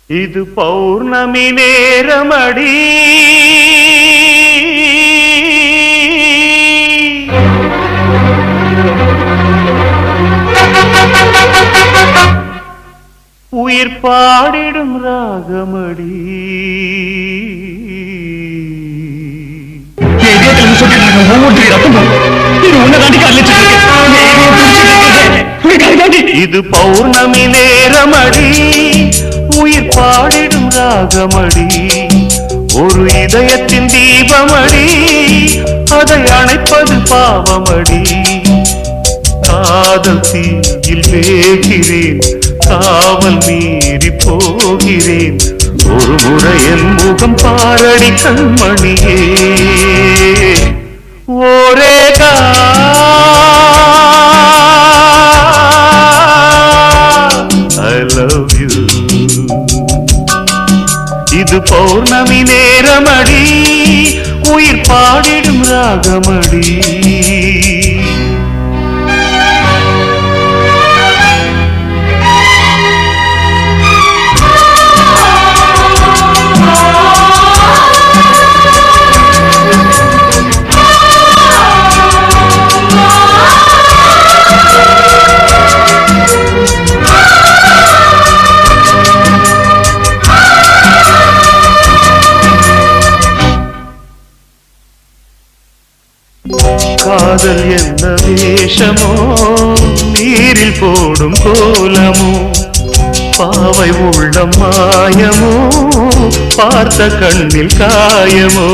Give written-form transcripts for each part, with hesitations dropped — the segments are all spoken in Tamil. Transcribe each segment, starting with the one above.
இது பௌர்ணமி நேரமடி உயிர் பாடிடும் ராகமடி இது பௌர்ணமி நேரமடி உயிர் பாடிடும் ராகமடி ஒரு இதயத்தின் தீபமடி அதை அணைப்பது பாவமடி காதல் தீயில் வேகிறேன் காவல் மீறி போகிறேன் ஒரு முறை என் முகம் பாரடி கண்மணியே ஒரே I love you இது பௌர்ணமி நேரமடி உயிர் பாடிடும் ராகமடி காதல் என்ன வேஷமோ நீரில் போடும் கோலமோ பாவை உள்ளம் மாயமோ பார்த்த கண்ணில் காயமோ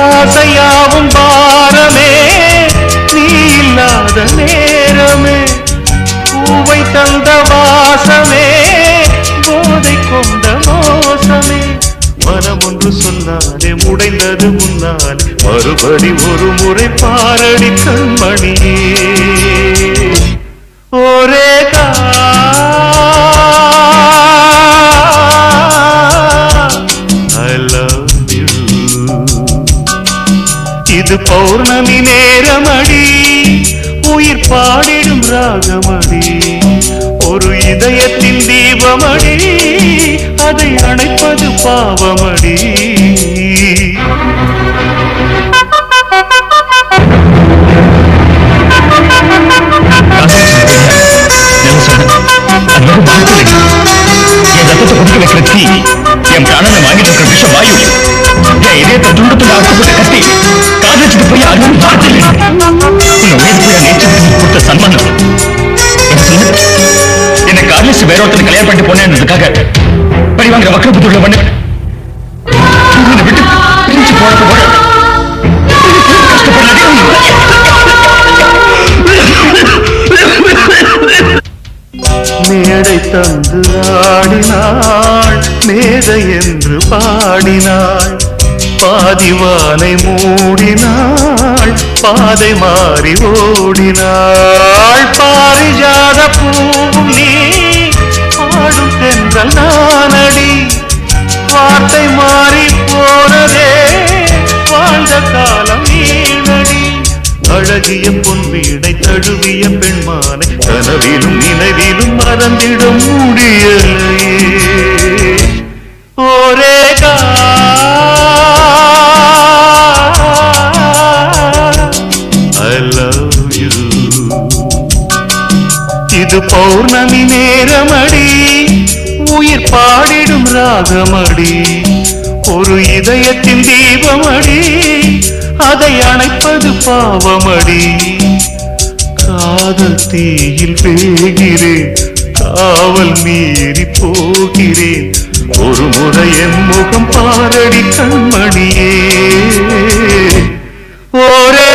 ஆசையாவும் பாரமே நீ இல்லாத நேரமே பூவை தந்த வாசமே போதை கொண்ட மோசமே மனம் ஒன்று சொன்னாலே முடைந்தது முன்னாலே மறுபடி ஒரு முறை பாரடி கண்மணியே ஒரே I love you இது பௌர்ணமி நேரமடி உயிர் பாடிடும் ராகமடி ஒரு இதயத்தின் தீபமடி அதை அணைப்பது பாவமடி என் பிராணனை வாங்கிட்டு இருக்கிற விஷ வாயு என் இதயத்தை துண்டத்துல அறுக்கப்பட்ட கத்தி காதலிச்சுட்டு போய் அருள் வார்த்தை உன்னை உயிர் போய் நேற்று கொடுத்த சன்மானம் என்னை காதலிச்சு வேற ஒருத்தர் கல்யாணம் பண்ணிட்டு போனேன்றதுக்காக பரிவாங்கிற வக்கரபுத்தூர்ல பண்ண விட்டு பிரிஞ்சு போறது போல மேடை தந்து ஆடினாள் மேதை என்று பாடினாள் பாதிவானை மூடினாள் பாதை மாறி ஓடினாள் பாரிஜாத பூவும் நீ பாடும் தென்றல் நானடி வார்த்தை மாறி போனதே வாழ்ந்த காலம் நீனடி அழகிய பொன் வீடை தழுவிய பெண்மானை கனவிலும் நினைவிலும் மறந்திட முடியலையே ஒரே I love you இது பௌர்ணமி நேரமடி உயிர் பாடிடும் ராகமடி ஒரு இதயத்தின் தீபமடி அதை அணைப்பது பாவமடி காதல் தீயில் வேகிறேன் காவல் மீறி போகிறேன் ஒரு முறை என் முகம் பாரடி கண்மணியே ஒரே